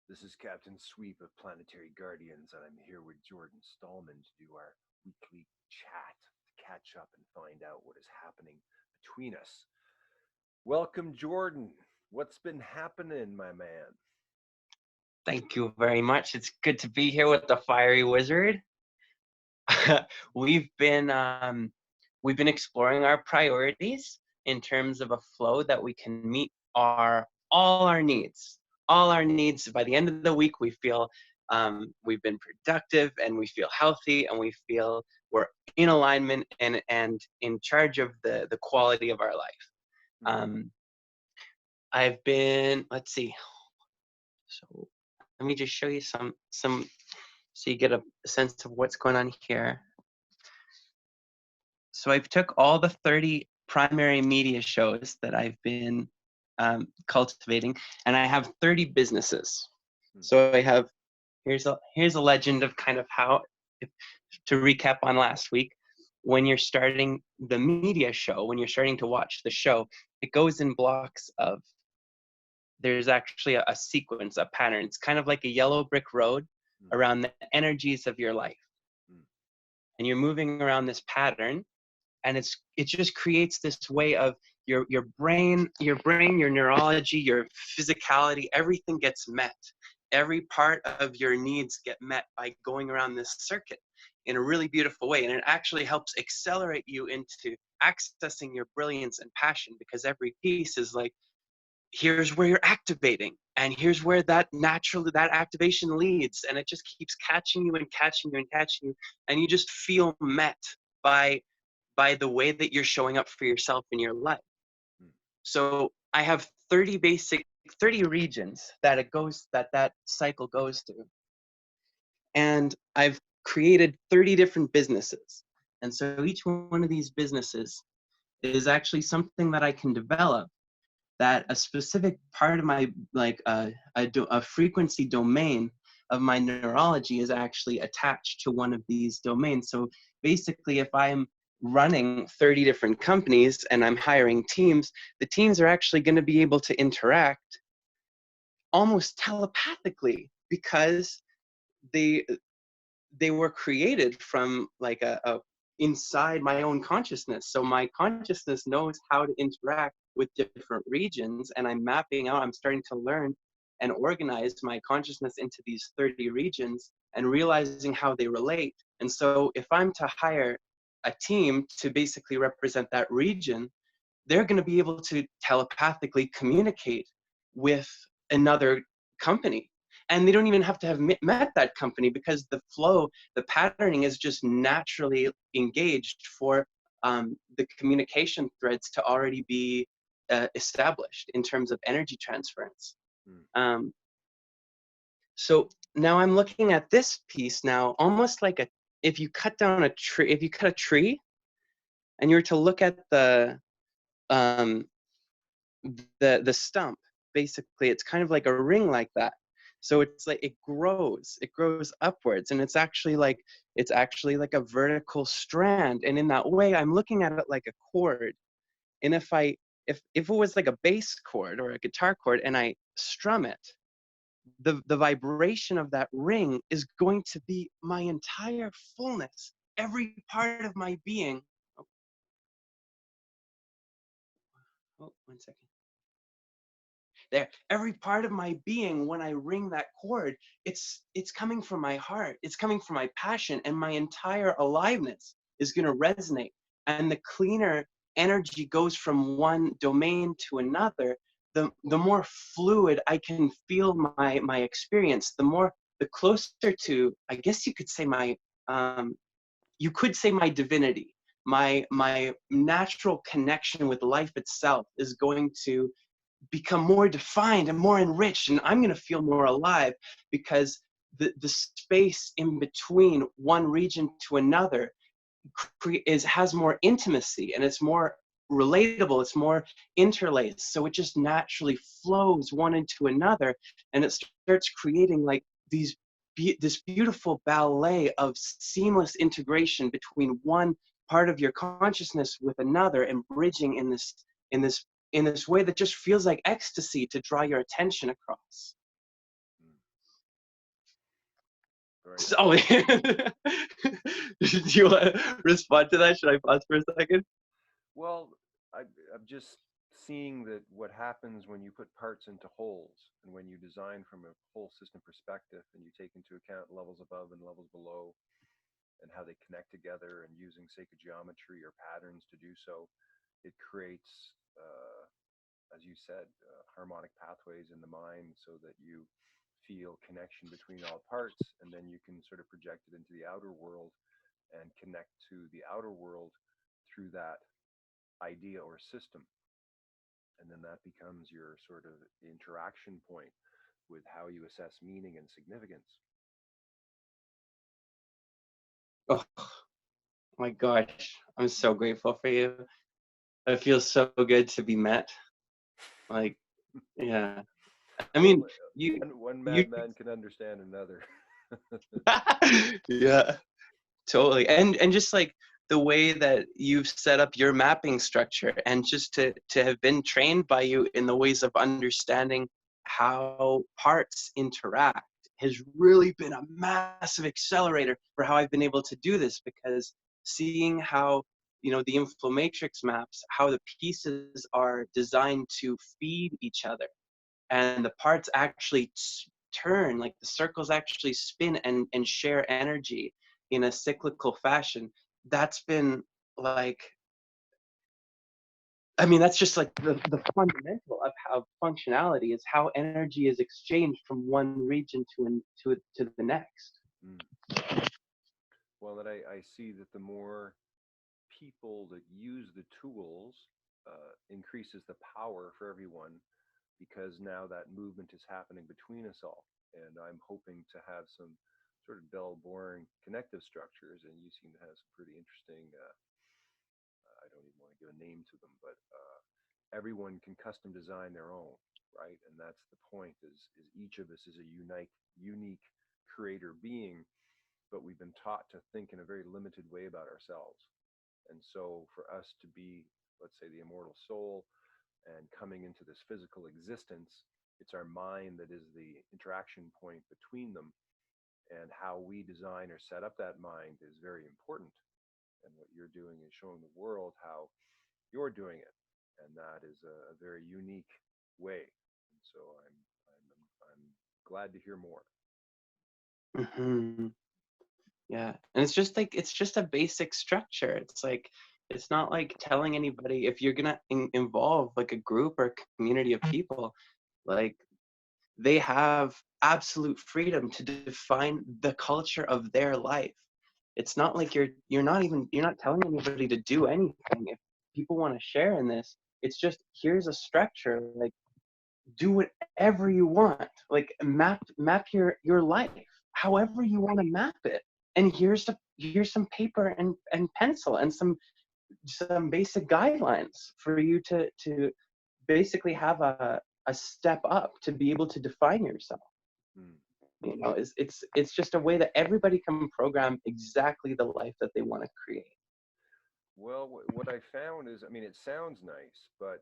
This is Captain Sweep of Planetary Guardians, and I'm here with Jordin Stallman to do our weekly chat to catch up and find out what is happening between us. Welcome, Jordan. What's been happening, my man? Thank you very much. It's good to be here with the Fiery Wizard. we've been we've been exploring our priorities in terms of a flow that we can meet all our needs. By the end of the week, we feel we've been productive and we feel healthy and we feel we're in alignment and in charge of the quality of our life. Um, I've been, let's see. So let me just show you some so you get a sense of what's going on here. So I've took all the 30 primary media shows that I've been cultivating, and I have 30 businesses. So I have, here's a legend of kind of how, if, to recap on last week, when you're starting the media show, when you're starting to watch the show, it goes in blocks of, there's actually a sequence, a pattern. It's kind of like a yellow brick road around the energies of your life. And you're moving around this pattern, and it just creates this way of your brain, your neurology, your physicality, everything gets met. Every part of your needs get met by going around this circuit in a really beautiful way. And it actually helps accelerate you into accessing your brilliance and passion, because every piece is like, here's where you're activating, and here's where that activation leads, and it just keeps catching you and catching you and catching you, and you just feel met by the way that you're showing up for yourself in your life. So I have 30 regions that that cycle goes through, and I've created 30 different businesses. And so each one of these businesses is actually something that I can develop, that a specific part of my, like a frequency domain of my neurology is actually attached to one of these domains. So basically, if I'm running 30 different companies and I'm hiring teams, the teams are actually going to be able to interact almost telepathically, because they were created from like a inside my own consciousness. So my consciousness knows how to interact with different regions, and I'm starting to learn and organize my consciousness into these 30 regions and realizing how they relate. And so if I'm to hire a team to basically represent that region, they're going to be able to telepathically communicate with another company. And they don't even have to have met that company, because the flow, the patterning is just naturally engaged for the communication threads to already be established in terms of energy transference. So now I'm looking at this piece now, almost like if you cut a tree and you were to look at the stump, basically it's kind of like a ring like that. So it's like it grows upwards, and it's actually like a vertical strand. And in that way, I'm looking at it like a chord. And if it was like a bass chord or a guitar chord, and I strum it, the vibration of that ring is going to be my entire fullness, every part of my being. Oh, 1 second. There, every part of my being, when I ring that chord, it's coming from my heart, it's coming from my passion, and my entire aliveness is going to resonate. And the cleaner energy goes from one domain to another, the more fluid I can feel my experience, the closer to, I guess you could say, my divinity, my natural connection with life itself is going to become more defined and more enriched, and I'm going to feel more alive, because the space in between one region to another has more intimacy, and it's more relatable, it's more interlaced, so it just naturally flows one into another, and it starts creating like this beautiful ballet of seamless integration between one part of your consciousness with another, and bridging in this way that just feels like ecstasy to draw your attention across. right? So, do you want to respond to that? Should I pause for a second? Well, I'm just seeing that what happens when you put parts into wholes and when you design from a whole system perspective and you take into account levels above and levels below and how they connect together and using sacred geometry or patterns to do so, it creates, as you said, harmonic pathways in the mind so that you feel connection between all parts, and then you can sort of project it into the outer world and connect to the outer world through that idea or system. And then that becomes your sort of interaction point with how you assess meaning and significance. Oh my gosh, I'm so grateful for you. It feels so good to be met. Like, yeah. I Well, mean, one you, madman can understand another. yeah, totally. And just like the way that you've set up your mapping structure, and just to have been trained by you in the ways of understanding how parts interact has really been a massive accelerator for how I've been able to do this, because seeing how, the inflomatrix maps, how the pieces are designed to feed each other, and the parts actually turn, like the circles actually spin and share energy in a cyclical fashion. That's been like, I mean, that's just like the fundamental of how functionality is, how energy is exchanged from one region to the next. Mm. Well, that I see that the more people that use the tools increases the power for everyone, because now that movement is happening between us all. And I'm hoping to have some sort of Bell-boring connective structures, and you seem to have some pretty interesting. I don't even want to give a name to them, but everyone can custom design their own, right? And that's the point: is each of us is a unique creator being, but we've been taught to think in a very limited way about ourselves. And so for us to be, let's say, the immortal soul and coming into this physical existence, it's our mind that is the interaction point between them. And how we design or set up that mind is very important. And what you're doing is showing the world how you're doing it. And that is a very unique way. And so I'm glad to hear more. Hmm. Yeah, and it's just a basic structure. It's like, it's not like telling anybody, if you're gonna involve like a group or a community of people, like, they have absolute freedom to define the culture of their life. It's not like you're not telling anybody to do anything. If people want to share in this, it's just, here's a structure, like, do whatever you want, like, map your life however you want to map it. And here's some paper and pencil and some basic guidelines for you to basically have a step up to be able to define yourself. Hmm. It's just a way that everybody can program exactly the life that they want to create. Well, what I found is, I mean, it sounds nice, but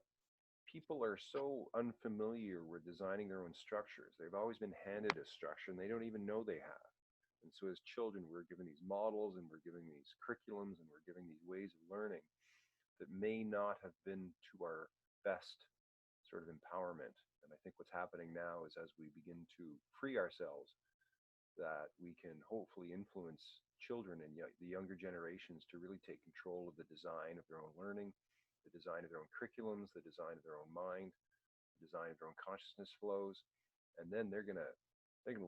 people are so unfamiliar with designing their own structures. They've always been handed a structure and they don't even know they have. And so, as children, we're given these models and we're given these curriculums and we're given these ways of learning that may not have been to our best sort of empowerment. And I think what's happening now is, as we begin to free ourselves, that we can hopefully influence children and the younger generations to really take control of the design of their own learning, the design of their own curriculums, the design of their own mind, the design of their own consciousness flows, and then they're gonna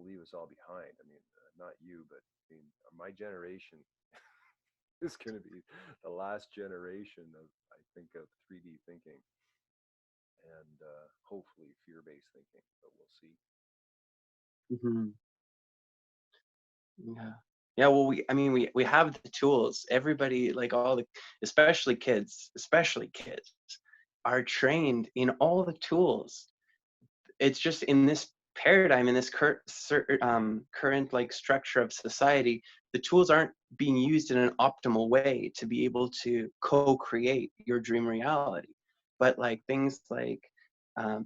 leave us all behind. I mean, not you, but I mean, my generation is going to be the last generation of, I think, of 3D thinking and hopefully fear-based thinking, but we'll see. Hmm. Yeah. Yeah, well, we have the tools. Everybody, like, especially kids are trained in all the tools. It's just in this paradigm, in this current like structure of society, the tools aren't being used in an optimal way to be able to co-create your dream reality. But like things like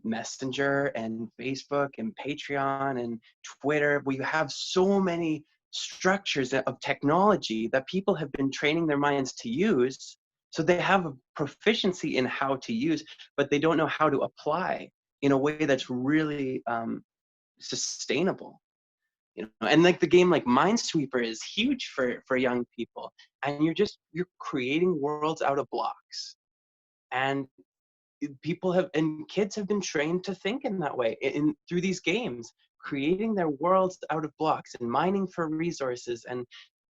Messenger and Facebook and Patreon and Twitter, we have so many structures of technology that people have been training their minds to use. So they have a proficiency in how to use, but they don't know how to apply in a way that's really sustainable. And like the game like Minesweeper is huge for young people, and you're creating worlds out of blocks, and kids have been trained to think in that way through these games, creating their worlds out of blocks and mining for resources.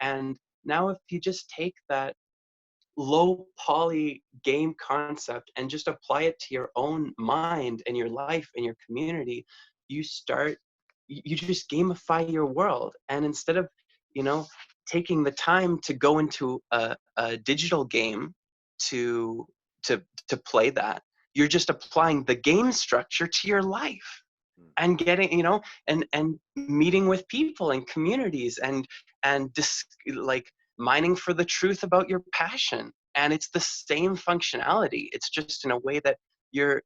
And now if you just take that low poly game concept and just apply it to your own mind and your life and your community, you just gamify your world. And instead of, you know, taking the time to go into a digital game to to play that, you're just applying the game structure to your life Mm. and getting, and meeting with people and communities and like mining for the truth about your passion. And it's the same functionality. It's just in a way that you're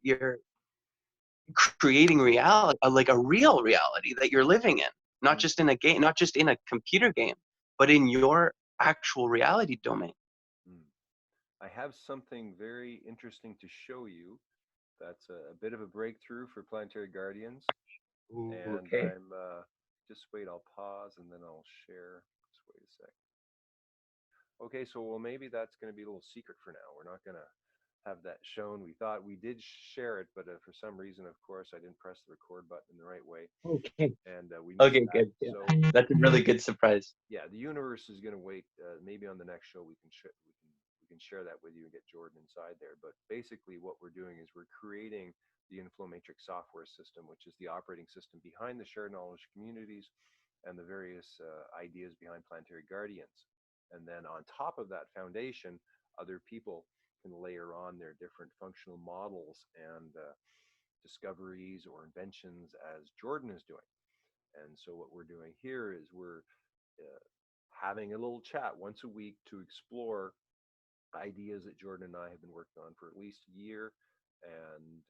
creating reality, like a real reality that you're living in, not Mm. just in a game, not just in a computer game, but in your actual reality domain. Mm. I have something very interesting to show you. That's a bit of a breakthrough for Planetary Guardians. Ooh, And okay. I'm just wait, I'll pause and then I'll share. Just wait a sec. Okay, so well, maybe that's going to be a little secret for now. We're not going to have that shown. We thought we did share it, but for some reason, of course, I didn't press the record button in the right way, Okay. and we missed Okay, that. good. Yeah. So That's a really good surprise. yeah, the universe is going to wait. Maybe on the next show we can share that with you and get Jordin inside there. But basically, what we're doing is we're creating the Inflow Matrix software system, which is the operating system behind the shared knowledge communities and the various ideas behind Planetary Guardians. And then on top of that foundation, other people can layer on their different functional models and discoveries or inventions as Jordin is doing. And so what we're doing here is we're uh, having a little chat once a week to explore ideas that Jordin and I have been working on for at least a year, and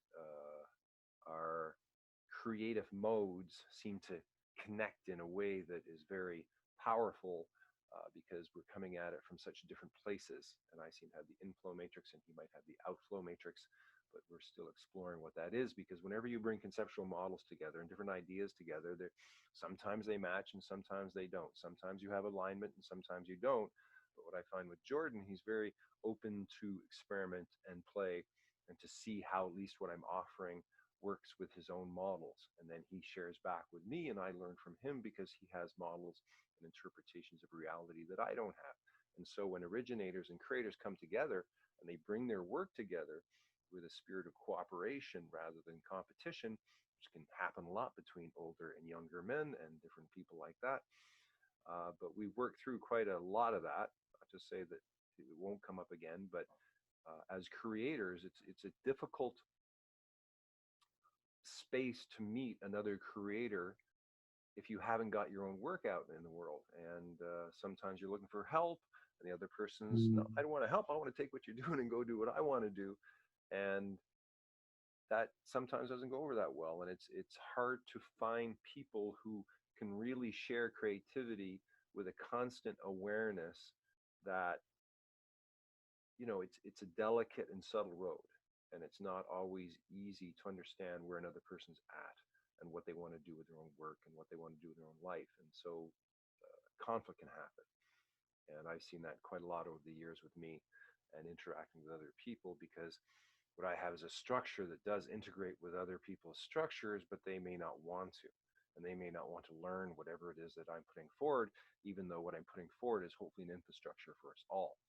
our creative modes seem to connect in a way that is very powerful because we're coming at it from such different places. And I seem to have the inflow matrix, and he might have the outflow matrix, but we're still exploring what that is, because whenever you bring conceptual models together and different ideas together, sometimes they match and sometimes they don't. Sometimes you have alignment and sometimes you don't. But what I find with Jordin, he's very open to experiment and play and to see how at least what I'm offering works with his own models. And then he shares back with me, and I learn from him because he has models and interpretations of reality that I don't have. And so when originators and creators come together and they bring their work together with a spirit of cooperation rather than competition, which can happen a lot between older and younger men and different people like that. But we worked through quite a lot of that. Not to say that it won't come up again, but as creators, it's a difficult space to meet another creator if you haven't got your own work out in the world. And sometimes you're looking for help, and the other person's, no, I don't want to help. I want to take what you're doing and go do what I want to do. And that sometimes doesn't go over that well. And it's hard to find people who can really share creativity with a constant awareness that, it's a delicate and subtle road, and it's not always easy to understand where another person's at and what they want to do with their own work and what they want to do with their own life. And so conflict can happen, and I've seen that quite a lot over the years with me and interacting with other people, because what I have is a structure that does integrate with other people's structures, but they may not want to, and they may not want to learn whatever it is that I'm putting forward, even though what I'm putting forward is hopefully an infrastructure for us all.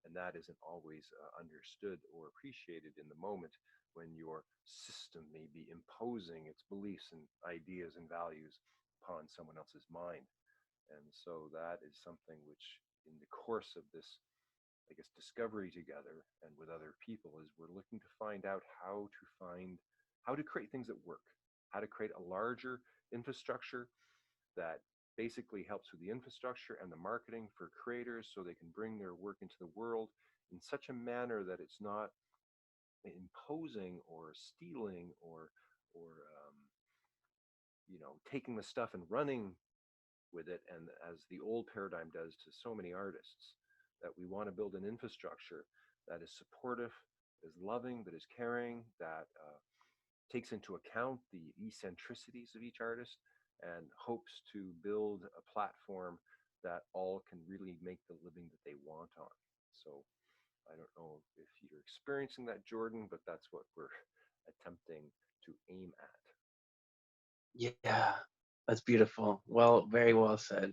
And that isn't always understood or appreciated in the moment when your system may be imposing its beliefs and ideas and values upon someone else's mind. And so that is something which, in the course of this, I guess, discovery together and with other people, is we're looking to find out how to create things that work, how to create a larger infrastructure that basically helps with the infrastructure and the marketing for creators so they can bring their work into the world in such a manner that it's not imposing or stealing or taking the stuff and running with it. And as the old paradigm does to so many artists, that we want to build an infrastructure that is supportive, is loving, that is caring, that takes into account the eccentricities of each artist, and hopes to build a platform that all can really make the living that they want on. So I don't know if you're experiencing that, Jordin, but that's what we're attempting to aim at. Yeah, that's beautiful. Well, very well said.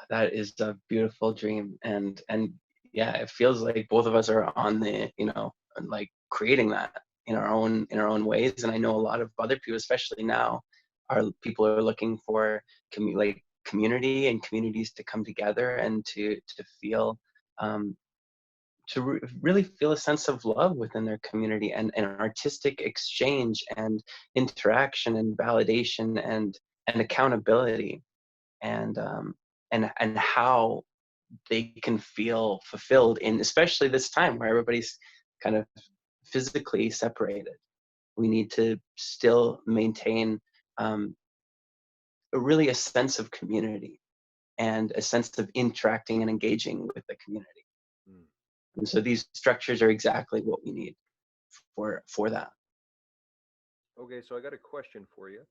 That is a beautiful dream, and yeah, it feels like both of us are on the, like creating that in our own ways. And I know a lot of other people, especially now, are people are looking for like community and communities to come together and to feel um, really feel a sense of love within their community, and artistic exchange and interaction and validation and accountability, and and how they can feel fulfilled in, especially this time where everybody's kind of physically separated. We need to still maintain um, really a sense of community and a sense of interacting and engaging with the community. Mm. And so these structures are exactly what we need for that. Okay, so I got a question for you.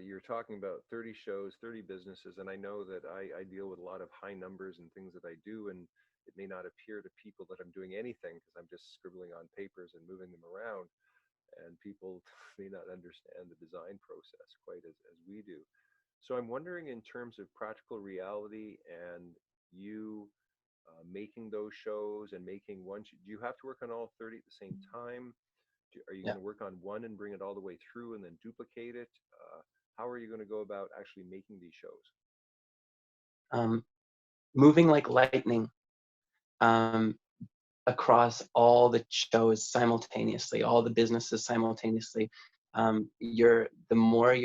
You're talking about 30 shows, 30 businesses, and I know that I deal with a lot of high numbers and things that I do, and it may not appear to people that I'm doing anything because I'm just scribbling on papers and moving them around, and people may not understand the design process quite as we do. So I'm wondering, in terms of practical reality and you making those shows and making one, do you have to work on all 30 at the same time? Are you going Yeah. to work on one and bring it all the way through and then duplicate it? How are you going to go about actually making these shows? um, Moving like lightning, um, across all the shows simultaneously, all the businesses simultaneously. The more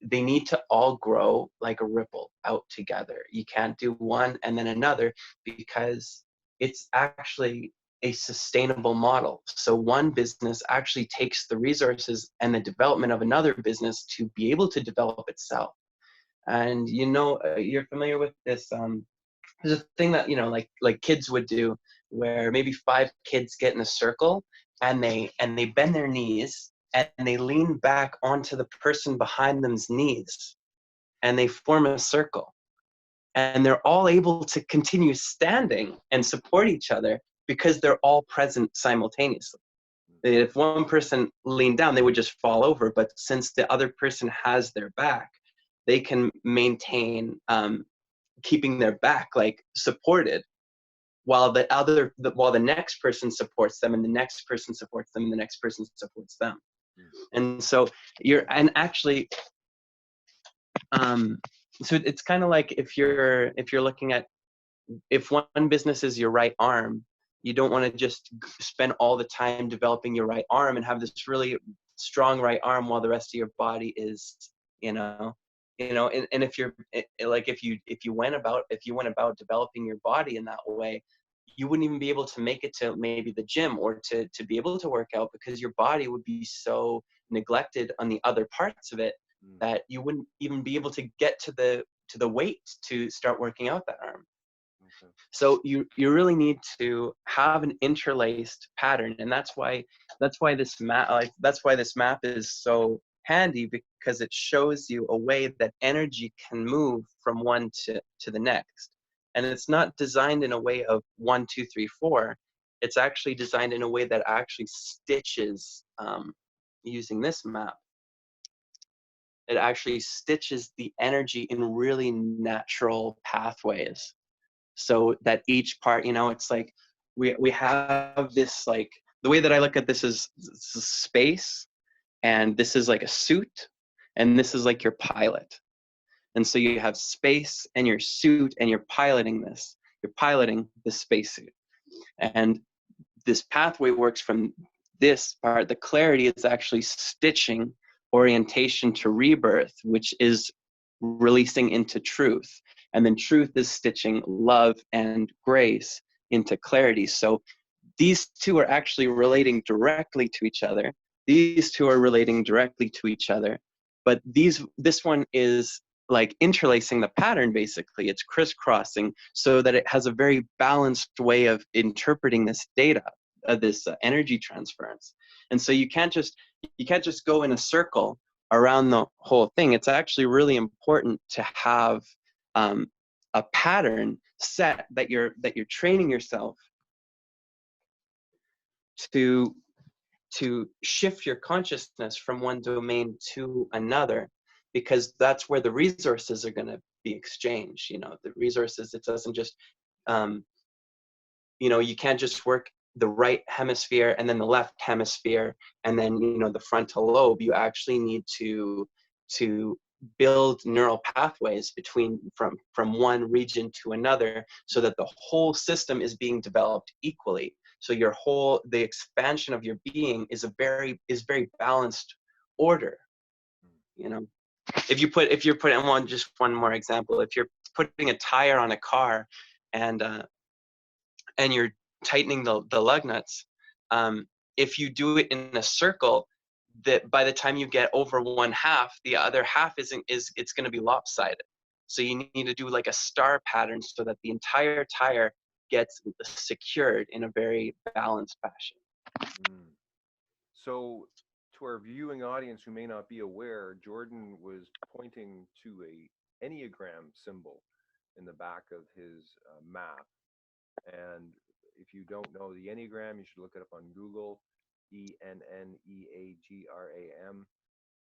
they need to all grow like a ripple out together. You can't do one and then another, because it's actually a sustainable model. So one business actually takes the resources and the development of another business to be able to develop itself. And you're familiar with this. There's a thing that like kids would do, where maybe five kids get in a circle, and they bend their knees and they lean back onto the person behind them's knees, and they form a circle, and they're all able to continue standing and support each other because they're all present simultaneously. If one person leaned down, they would just fall over, but since the other person has their back, they can maintain keeping their back like supported, while the next person supports them, and the next person supports them, and the next person supports them. Mm. And so and actually, so it's kind of like if you're looking at, if one business is your right arm, you don't want to just spend all the time developing your right arm and have this really strong right arm while the rest of your body is, you know, and if you're like, if you went about developing your body in that way, you wouldn't even be able to make it to maybe the gym, or to be able to work out, because your body would be so neglected on the other parts of it Mm. that you wouldn't even be able to get to the weight to start working out that arm. Okay. So you really need to have an interlaced pattern, and that's why this map is so handy, because it shows you a way that energy can move from one to the next. And it's not designed in a way of 1, 2, 3, 4. It's actually designed in a way that actually stitches, using this map. It actually stitches the energy in really natural pathways, so that each part, it's like we have this, like, the way that I look at this is space, and this is like a suit, and this is like your pilot. And so you have space and your suit, and you're piloting the spacesuit. And this pathway works from this part. The clarity is actually stitching orientation to rebirth, which is releasing into truth. And then truth is stitching love and grace into clarity. So these two are actually relating directly to each other. These two are relating directly to each other. But this one is like interlacing the pattern. Basically it's crisscrossing so that it has a very balanced way of interpreting this data, this energy transference. And so you can't just go in a circle around the whole thing. It's actually really important to have a pattern set that you're training yourself to shift your consciousness from one domain to another, because that's where the resources are going to be exchanged. The resources, it doesn't just you can't just work the right hemisphere and then the left hemisphere and then the frontal lobe. You actually need to build neural pathways from one region to another, so that the whole system is being developed equally. So the expansion of your being is very balanced order. If you're putting just one more example, if you're putting a tire on a car and you're tightening the lug nuts, if you do it in a circle, that by the time you get over one half, the other half it's going to be lopsided. So you need to do like a star pattern so that the entire tire gets secured in a very balanced fashion. So to our viewing audience who may not be aware, Jordin was pointing to a Enneagram symbol in the back of his map. And if you don't know the Enneagram, you should look it up on Google. Enneagram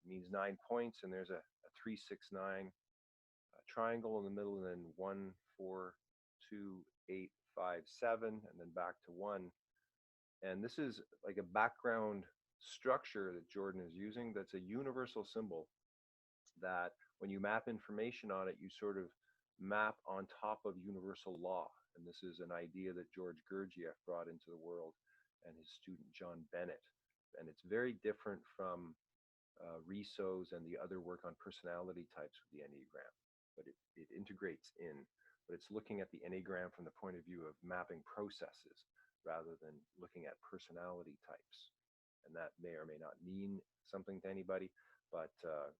means 9 points, and there's a 369 triangle in the middle, and then 1 4 2 8 5 7, and then back to 1. And this is like a background structure that Jordin is using that's a universal symbol that when you map information on it, you sort of map on top of universal law. And this is an idea that George Gurdjieff brought into the world and his student John Bennett. And it's very different from Riso's and the other work on personality types with the Enneagram, but it integrates in. But it's looking at the Enneagram from the point of view of mapping processes rather than looking at personality types. And that may or may not mean something to anybody, but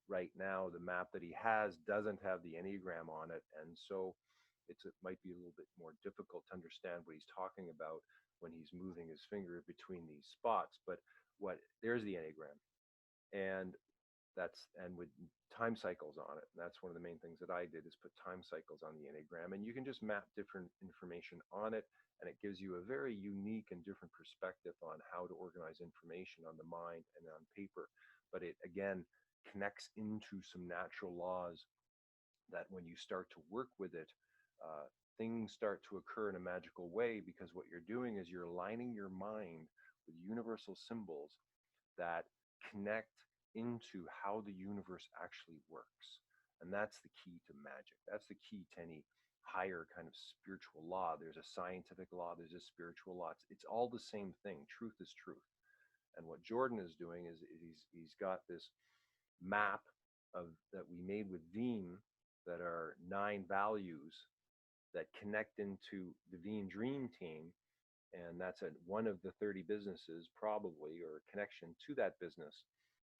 right now the map that he has doesn't have the Enneagram on it, and so it might be a little bit more difficult to understand what he's talking about when he's moving his finger between these spots. But there's the Enneagram, and with time cycles on it. And that's one of the main things that I did, is put time cycles on the Enneagram, and you can just map different information on it, and it gives you a very unique and different perspective on how to organize information on the mind and on paper. But it again connects into some natural laws that when you start to work with it, things start to occur in a magical way, because what you're doing is you're aligning your mind with universal symbols that connect into how the universe actually works. And that's the key to magic. That's the key to any higher kind of spiritual law. There's a scientific law, there's a spiritual law. It's all the same thing. Truth is truth. And what Jordin is doing is he's got this map that we made with Veeam, that are 9 values that connect into the Veeam Dream Team. And that's one of the 30 businesses, probably, or connection to that business,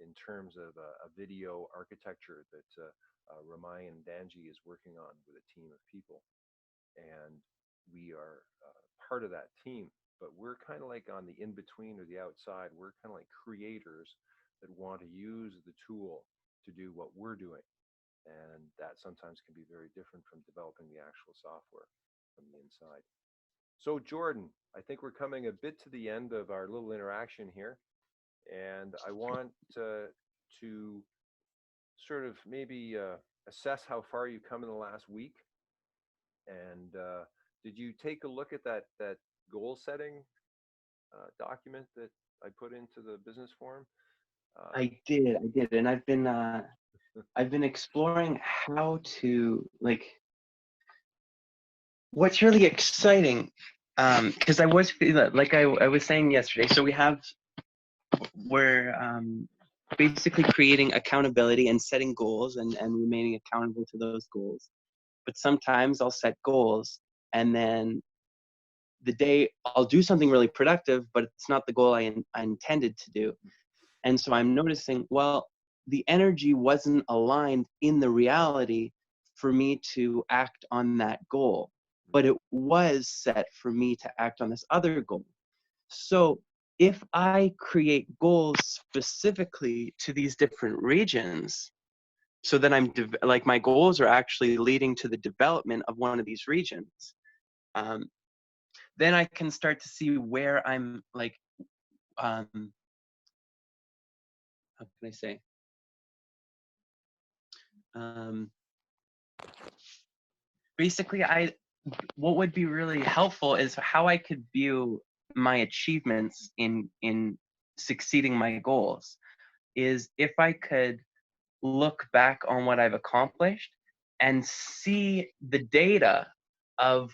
in terms of a video architecture that Ramayan Danji is working on with a team of people. And we are part of that team, but we're kind of like on the in-between or the outside. We're kind of like creators that want to use the tool to do what we're doing. And that sometimes can be very different from developing the actual software from the inside. So Jordin, I think we're coming a bit to the end of our little interaction here. And I want to sort of maybe assess how far you've come in the last week. And did you take a look at that goal setting document that I put into the business forum? I did, and I've been exploring how to, like, what's really exciting, because I was, like I was saying yesterday, so we're basically creating accountability and setting goals and remaining accountable to those goals. But sometimes I'll set goals, and then the day I'll do something really productive, but it's not the goal I intended to do. And so I'm noticing, well, the energy wasn't aligned in the reality for me to act on that goal, but it was set for me to act on this other goal. So if I create goals specifically to these different regions, so that like my goals are actually leading to the development of one of these regions, then I can start to see where I'm like, how can I say? Basically, what would be really helpful is how I could view my achievements in succeeding my goals. Is if I could look back on what I've accomplished and see the data of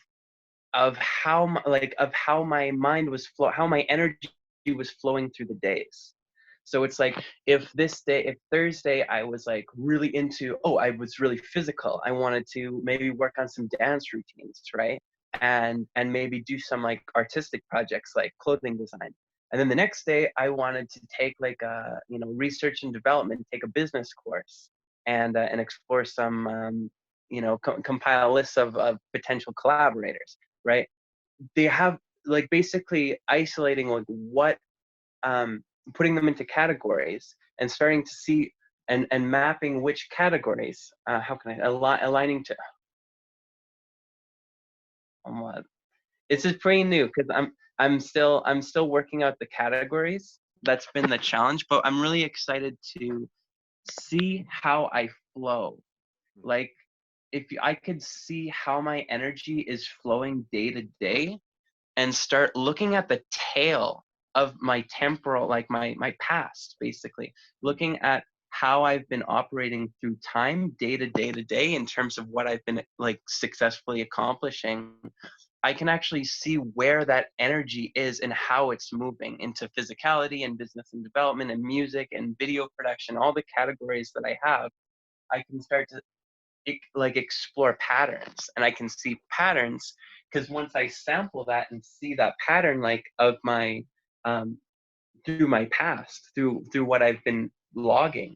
how my mind was how my energy was flowing through the days. So it's like if Thursday I was like really into, I was really physical, I wanted to maybe work on some dance routines, right? And maybe do some like artistic projects like clothing design. And then the next day I wanted to take like research and development, take a business course, and explore some compile lists of potential collaborators, right? They have like basically isolating like what putting them into categories and starting to see and mapping which categories, how can I aligning to what this is pretty new because I'm still working out the categories. That's been the challenge, but I'm really excited to see how I flow. Like if I could see how my energy is flowing day to day and start looking at the tail of my temporal, like my past, basically looking at how I've been operating through time, day to day to day, in terms of what I've been like successfully accomplishing. I can actually see where that energy is and how it's moving into physicality and business and development and music and video production, all the categories that I have. I can start to like explore patterns, and I can see patterns because once I sample that and see that pattern like of my through my past, through what I've been logging,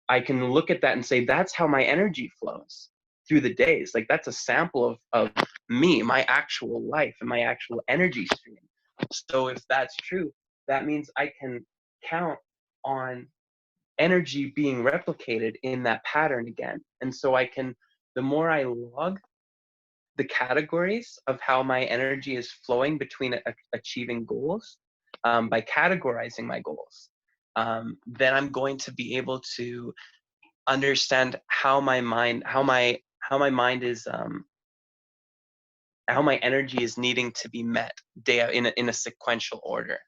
I can look at that and say that's how my energy flows through the days. Like that's a sample of me, my actual life and my actual energy stream. So if that's true, that means I can count on energy being replicated in that pattern again. And so the more I log the categories of how my energy is flowing between achieving goals, by categorizing my goals, then I'm going to be able to understand how my mind is how my energy is needing to be met in a sequential order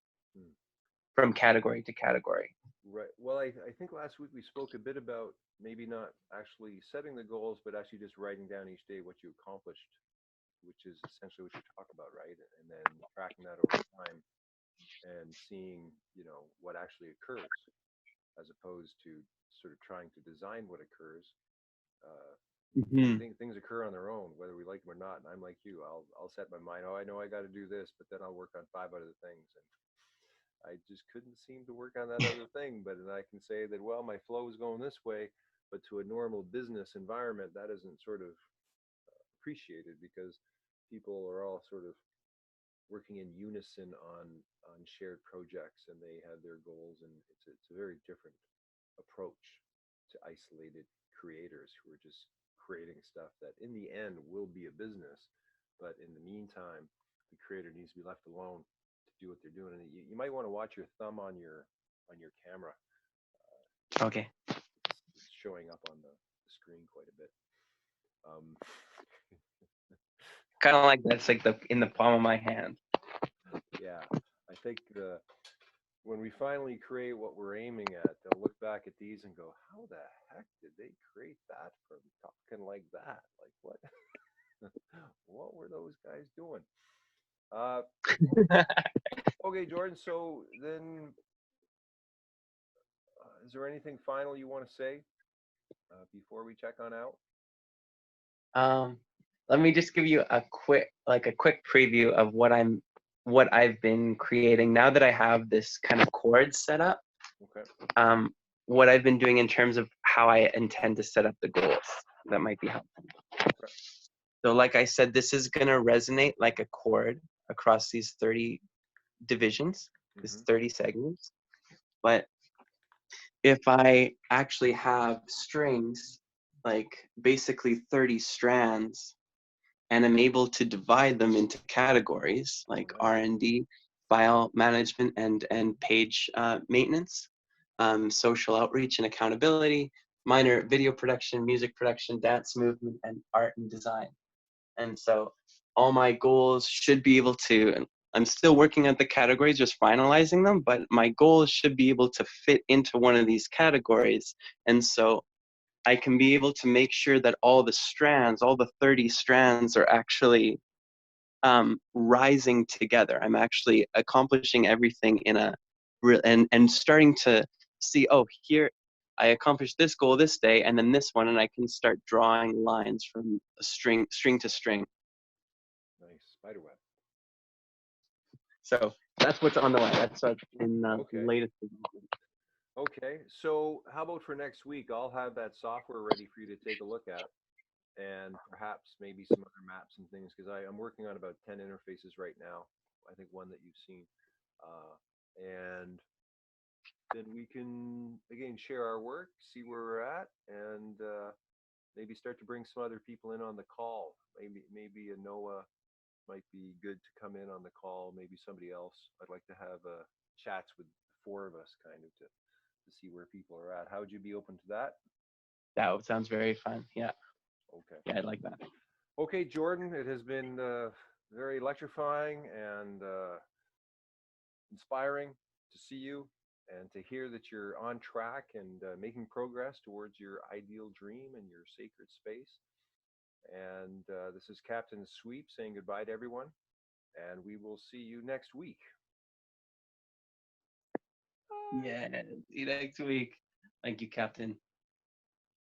from category to category. Right. Well, I think last week we spoke a bit about maybe not actually setting the goals, but actually just writing down each day what you accomplished, which is essentially what you talk about, right? And then tracking that over time and seeing, what actually occurs, as opposed to sort of trying to design what occurs. Things occur on their own, whether we like them or not. And I'm like you, I'll set my mind. Oh, I know I got to do this, but then I'll work on 5 other things, and I just couldn't seem to work on that other thing. But then I can say that, well, my flow is going this way, but to a normal business environment, that isn't sort of appreciated because people are all sort of working in unison on shared projects, and they have their goals, and it's a very different approach to isolated creators who are just creating stuff that in the end will be a business, but in the meantime the creator needs to be left alone do what they're doing. And you might want to watch your thumb on your camera. Okay. It's showing up on the screen quite a bit. Kind of like that's like in the palm of my hand. Yeah, I think when we finally create what we're aiming at, they'll look back at these and go, "How the heck did they create that from talking like that? Like what? What were those guys doing?" Okay, Jordin. So then, is there anything final you want to say before we check on out? Let me just give you a quick preview of what I've been creating now that I have this kind of chord set up. Okay. what I've been doing in terms of how I intend to set up the goals. That might be helpful. So like I said, this is going to resonate like a chord across these 30 divisions, these 30 segments. But if I actually have strings, like basically 30 strands, and I'm able to divide them into categories like R&D, file management, and page maintenance, social outreach and accountability, minor video production, music production, dance movement, and art and design. And so all my goals should be able to, and I'm still working at the categories, just finalizing them, but my goals should be able to fit into one of these categories. And so I can be able to make sure that all the strands, all the 30 strands are actually rising together. I'm actually accomplishing everything in a real, and starting to see, oh, here I accomplished this goal this day, and then this one, and I can start drawing lines from a string to string. Nice. Spiderweb. So that's what's on the way. That's what's in the latest development. Okay, so how about for next week? I'll have that software ready for you to take a look at, and perhaps maybe some other maps and things, because I'm working on about 10 interfaces right now. I think one that you've seen. And then we can, again, share our work, see where we're at, and maybe start to bring some other people in on the call. Maybe a Noah might be good to come in on the call, maybe somebody else. I'd like to have chats with the four of us kind of to see where people are at. How would you be open to that? That sounds very fun. Yeah. Okay. Yeah, I'd like that. Okay, Jordin, it has been very electrifying and inspiring to see you and to hear that you're on track and making progress towards your ideal dream and your sacred space. And this is Captain Sweep saying goodbye to everyone, and we will see you next week. Yeah, see you next week. Thank you, Captain.